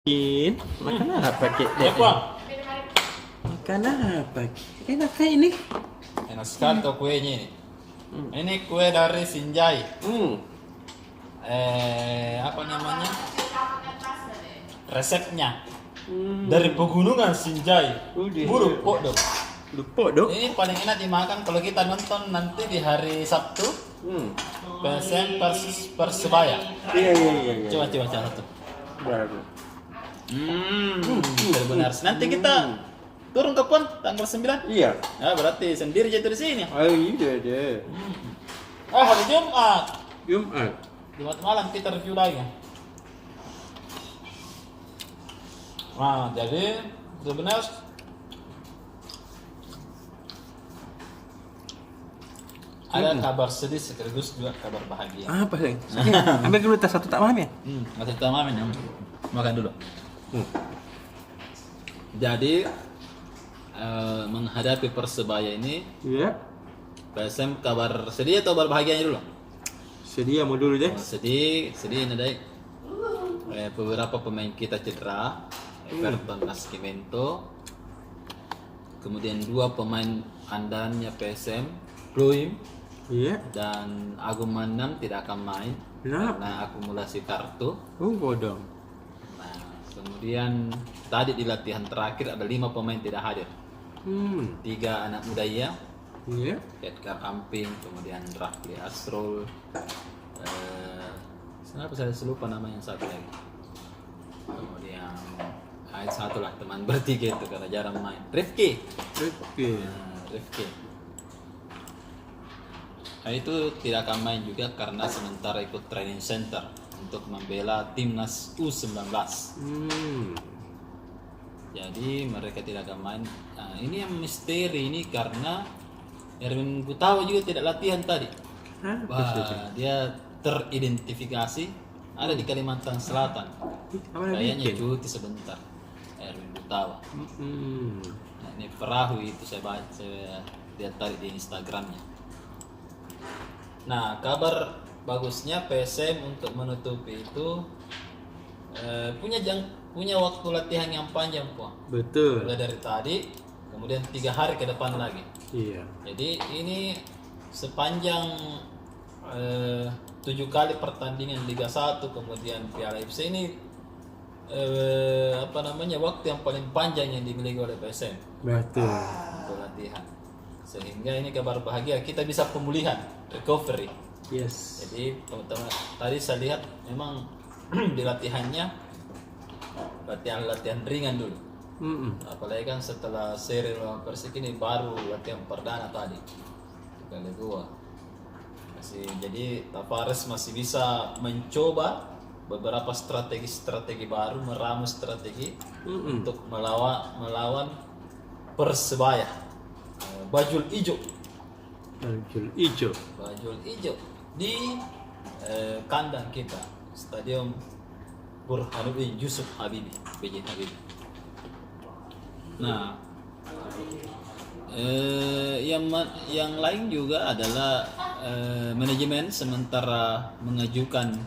Makan apa kek? Makan apa? Enak kayak ini. Enak sekali tuh kuenya ini. Ini kue dari Sinjai. Apa namanya? Resepnya dari pegunungan Sinjai. Buruk pok dong. Lupa dong. Ini paling enak dimakan kalau kita nonton nanti di hari Sabtu. PSM versus Persebaya. Iya. Coba satu. Baru. Benar. Nanti kita turun ke PON tanggal 9. Iya. Ya, berarti sendiri jatuh di sini. Oh iya deh. Hari Jumat. Jumat. Malam kita review lagi. Nah, jadi sebenarnya ada kabar sedih sekaligus juga kabar bahagia. Apa sih? Ambil dulu tas satu tak paham ya? Masih tamam ya. Makan dulu. Jadi menghadapi Persebaya ini, Iya. PSM kabar sedih atau kabar bahagianya dulu? Sedia mau dulu deh. Sedih ini deh. Beberapa pemain kita cedera, Everton Nascimento, kemudian 2 pemain andalannya PSM, Pluim Iya. dan Agung Manam tidak akan main Kenapa? karena akumulasi kartu. Bodong. Nah, kemudian tadi di latihan terakhir ada 5 pemain tidak hadir. 3 anak muda ya, Iya. Edgar Amping, kemudian Rafli Asrul, kenapa saya lupa nama yang satu lagi. Kemudian satu lah teman bertiga itu karena jarang main. Rifki. Rifki. Nah, itu tidak akan main juga karena sementara ikut training center untuk membela timnas U19. Jadi mereka tidak akan main. Nah, ini yang misteri ini karena Erwin Gutawa juga tidak latihan tadi. Wah, dia teridentifikasi ada di Kalimantan Selatan. Kayaknya cuti sebentar. Erwin Gutawa. Nah, ini perahu itu saya lihat tadi di Instagramnya. Nah, kabar bagusnya PSM untuk menutupi itu punya waktu latihan yang panjang, Pak. Betul. Mulai dari tadi, kemudian 3 hari ke depan lagi. Iya. Jadi ini sepanjang 7 kali pertandingan Liga 1 kemudian Piala FC ini waktu yang paling panjang yang dimiliki oleh PSM Betul. untuk latihan. Sehingga ini kabar bahagia, kita bisa pemulihan, recovery. Yes. Jadi teman-teman tadi saya lihat memang di latihannya latihan ringan dulu. Apalagi kan setelah seri lawan Persik ini baru latihan perdana tadi kali 2. Jadi Tavares masih bisa mencoba beberapa strategi baru, meramu strategi untuk melawan Persebaya. Bajul Ijo di kandang kita, Stadion Burhanuddin Yusuf Habibie, BJ Habibie. Nah, yang lain juga adalah manajemen sementara mengajukan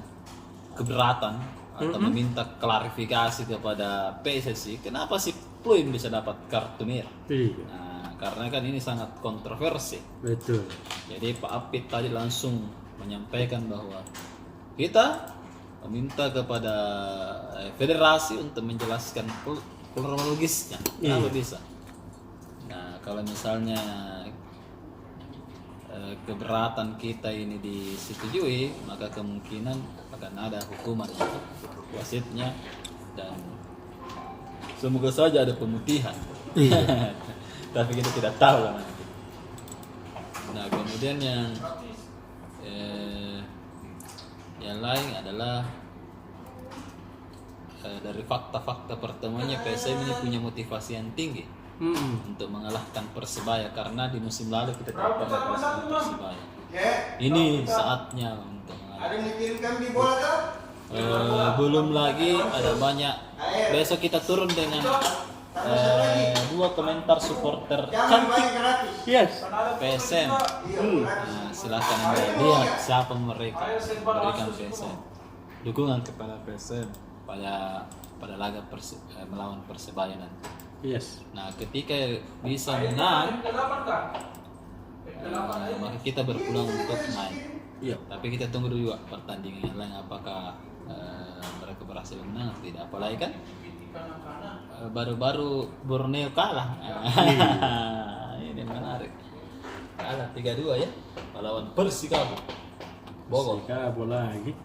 keberatan atau meminta klarifikasi kepada PSSI kenapa sih Pluim bisa dapat kartu merah. Iya. Karena kan ini sangat kontroversi. Betul. Jadi Pak Apit tadi langsung menyampaikan bahwa kita meminta kepada federasi untuk menjelaskan kronologisnya. Kenapa bisa? Nah, kalau misalnya keberatan kita ini disetujui, maka kemungkinan akan ada hukuman wasitnya dan semoga saja ada pemutihan. Iya. Tapi kita tidak tahu lah nanti. Nah, kemudian yang lain adalah dari fakta-fakta pertemuannya PSM ini punya motivasi yang tinggi untuk mengalahkan Persebaya karena di musim lalu kita tidak pernah kalah sama Persebaya. Ini saatnya untuk mengalahkan. Belum lagi ada banyak. Besok kita turun dengan 2 komentar supporter cantik Yes. PSM. Nah, silakan Anda lihat siapa mereka berikan PSM dukungan kepada PSM. pada laga melawan Persebaya nanti. Yes. Nah, ketika bisa menang, maka kita berpeluang untuk main. Iya. Tapi kita tunggu dulu juga pertandingan yang lain apakah mereka berhasil menang atau tidak. Apalagi kan baru-baru Borneo kalah. Ini menarik. Kalah 3-2 ya melawan Persikabo Bogor. Sikabo lagi.